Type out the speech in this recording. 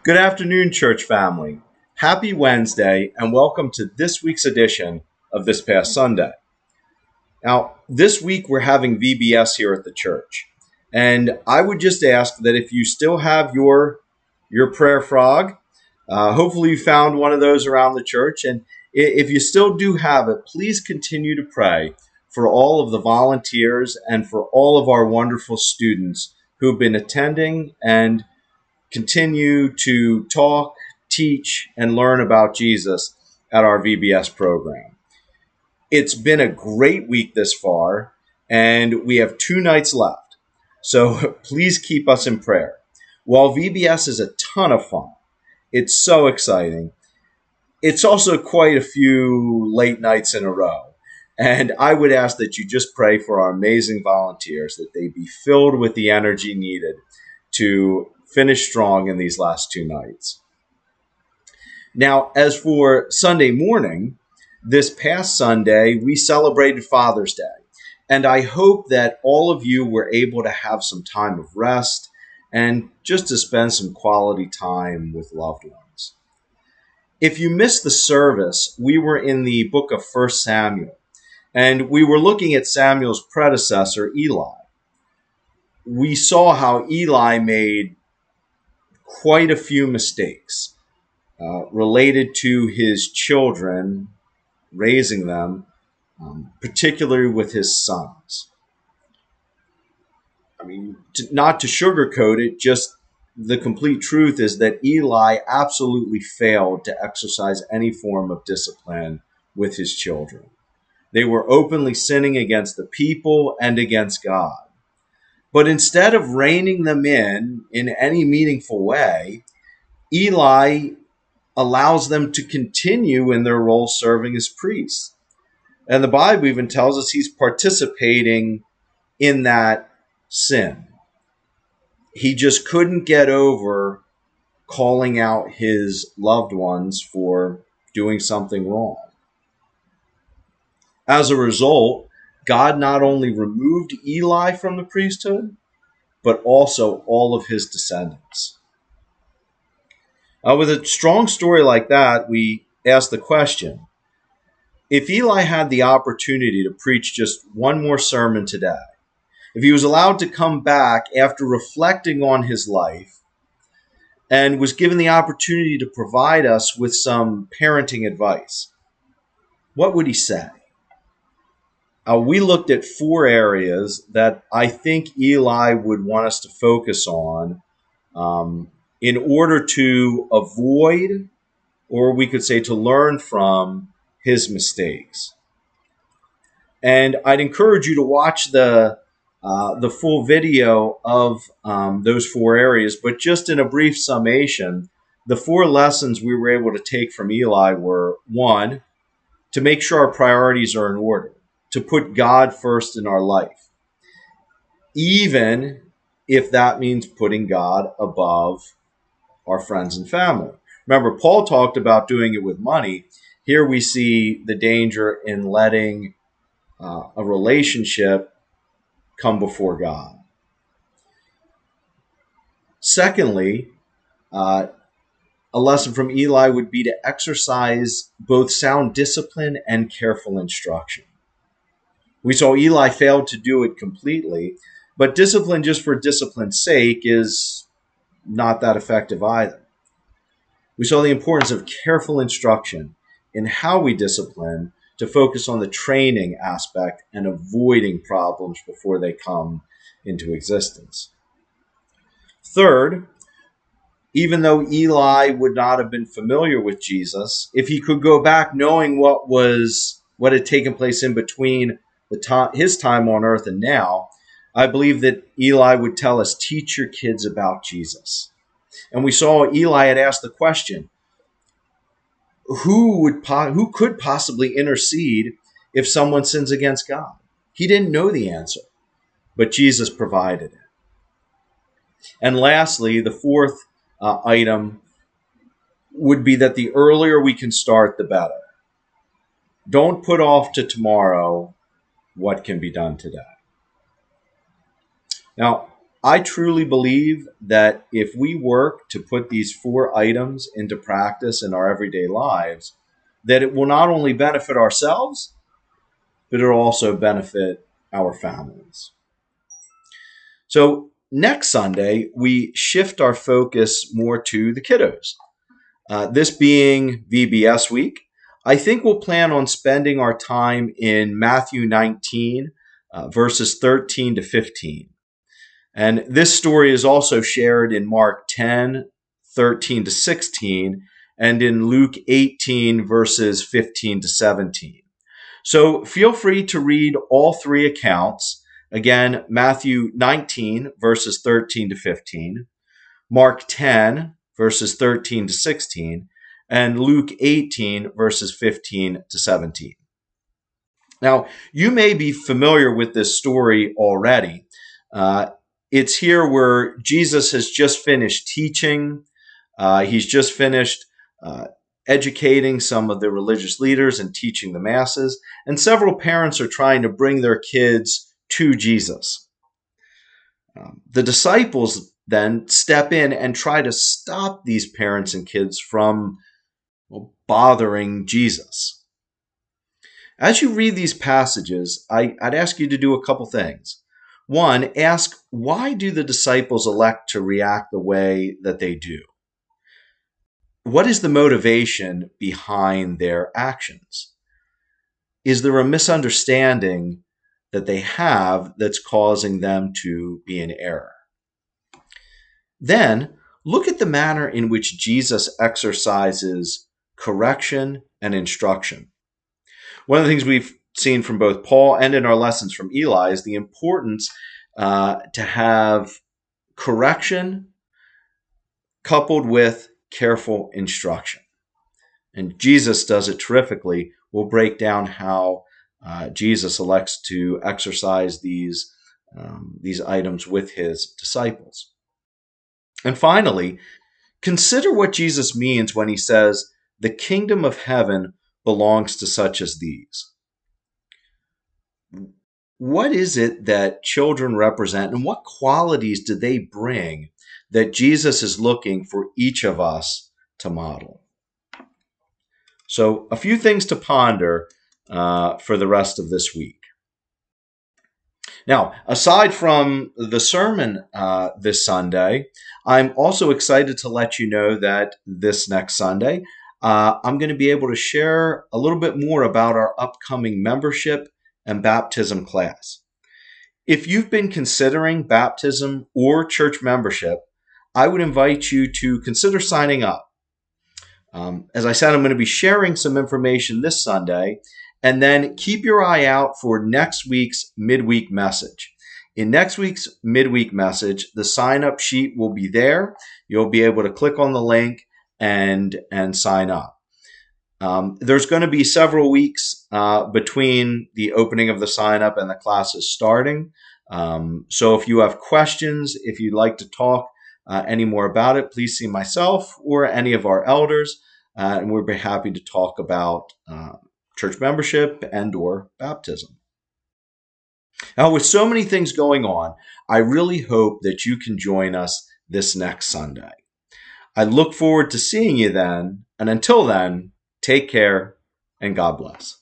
Good afternoon, church family. Happy Wednesday, and welcome to this week's edition of This Past Sunday. Now, this week we're having VBS here at the church, and I would just ask that if you still have your prayer frog, hopefully you found one of those around the church, and if you still do have it, please continue to pray for all of the volunteers and for all of our wonderful students who've been attending and continue to talk, teach, and learn about Jesus at our VBS program. It's been a great week this far, and we have 2 nights left. So please keep us in prayer. While VBS is a ton of fun, it's so exciting, it's also quite a few late nights in a row. And I would ask that you just pray for our amazing volunteers, that they be filled with the energy needed to finish strong in these last 2 nights. Now, as for Sunday morning, this past Sunday, we celebrated Father's Day. And I hope that all of you were able to have some time of rest and just to spend some quality time with loved ones. If you missed the service, we were in the book of 1 Samuel, and we were looking at Samuel's predecessor, Eli. We saw how Eli made quite a few mistakes related to his children, raising them, particularly with his sons. I mean, not to sugarcoat it, just the complete truth is that Eli absolutely failed to exercise any form of discipline with his children. They were openly sinning against the people and against God. But instead of reining them in any meaningful way, Eli allows them to continue in their role serving as priests. And the Bible even tells us he's participating in that sin. He just couldn't get over calling out his loved ones for doing something wrong. As a result, God not only removed Eli from the priesthood, but also all of his descendants. With a strong story like that, we ask the question, if Eli had the opportunity to preach just one more sermon today, if he was allowed to come back after reflecting on his life and was given the opportunity to provide us with some parenting advice, what would he say? We looked at 4 areas that I think Eli would want us to focus on in order to avoid, or we could say to learn from, his mistakes. And I'd encourage you to watch the full video of those 4 areas, but just in a brief summation, the 4 lessons we were able to take from Eli were: 1, to make sure our priorities are in order, to put God first in our life, even if that means putting God above our friends and family. Remember, Paul talked about doing it with money. Here we see the danger in letting a relationship come before God. Secondly, a lesson from Eli would be to exercise both sound discipline and careful instruction. We saw Eli failed to do it completely, but discipline just for discipline's sake is not that effective either. We saw the importance of careful instruction in how we discipline, to focus on the training aspect and avoiding problems before they come into existence. Third, even though Eli would not have been familiar with Jesus, if he could go back knowing what had taken place in between his time on earth and now, I believe that Eli would tell us, teach your kids about Jesus. And we saw Eli had asked the question, who could possibly intercede if someone sins against God? He didn't know the answer, but Jesus provided it. And lastly, the 4th item would be that the earlier we can start, the better. Don't put off to tomorrow what can be done today. Now, I truly believe that if we work to put these 4 items into practice in our everyday lives, that it will not only benefit ourselves, but it'll also benefit our families. So next Sunday, we shift our focus more to the kiddos. This being VBS week, I think we'll plan on spending our time in Matthew 19, verses 13 to 15. And this story is also shared in Mark 10, 13 to 16, and in Luke 18, verses 15 to 17. So feel free to read all 3 accounts. Again, Matthew 19, verses 13 to 15, Mark 10, verses 13 to 16, and Luke 18, verses 15 to 17. Now, you may be familiar with this story already. It's here where Jesus has just finished teaching. He's just finished educating some of the religious leaders and teaching the masses. And several parents are trying to bring their kids to Jesus. The disciples then step in and try to stop these parents and kids from bothering Jesus. As you read these passages, I'd ask you to do a couple things. One, ask, why do the disciples elect to react the way that they do? What is the motivation behind their actions? Is there a misunderstanding that they have that's causing them to be in error? Then, look at the manner in which Jesus exercises correction and instruction. One of the things we've seen from both Paul and in our lessons from Eli is the importance to have correction coupled with careful instruction. And Jesus does it terrifically. We'll break down how Jesus elects to exercise these items with his disciples. And finally, consider what Jesus means when he says, the kingdom of heaven belongs to such as these. What is it that children represent, and what qualities do they bring that Jesus is looking for each of us to model? So, a few things to ponder for the rest of this week. Now, aside from the sermon this Sunday, I'm also excited to let you know that this next Sunday, I'm going to be able to share a little bit more about our upcoming membership and baptism class. If you've been considering baptism or church membership, I would invite you to consider signing up. As I said, I'm going to be sharing some information this Sunday, and then keep your eye out for next week's midweek message. In next week's midweek message, the sign-up sheet will be there. You'll be able to click on the link and sign up. There's going to be several weeks between the opening of the sign-up and the classes starting. So if you have questions, if you'd like to talk any more about it, please see myself or any of our elders, and we'll be happy to talk about church membership and or baptism. Now, with so many things going on, I really hope that you can join us this next Sunday. I look forward to seeing you then, and until then, take care and God bless.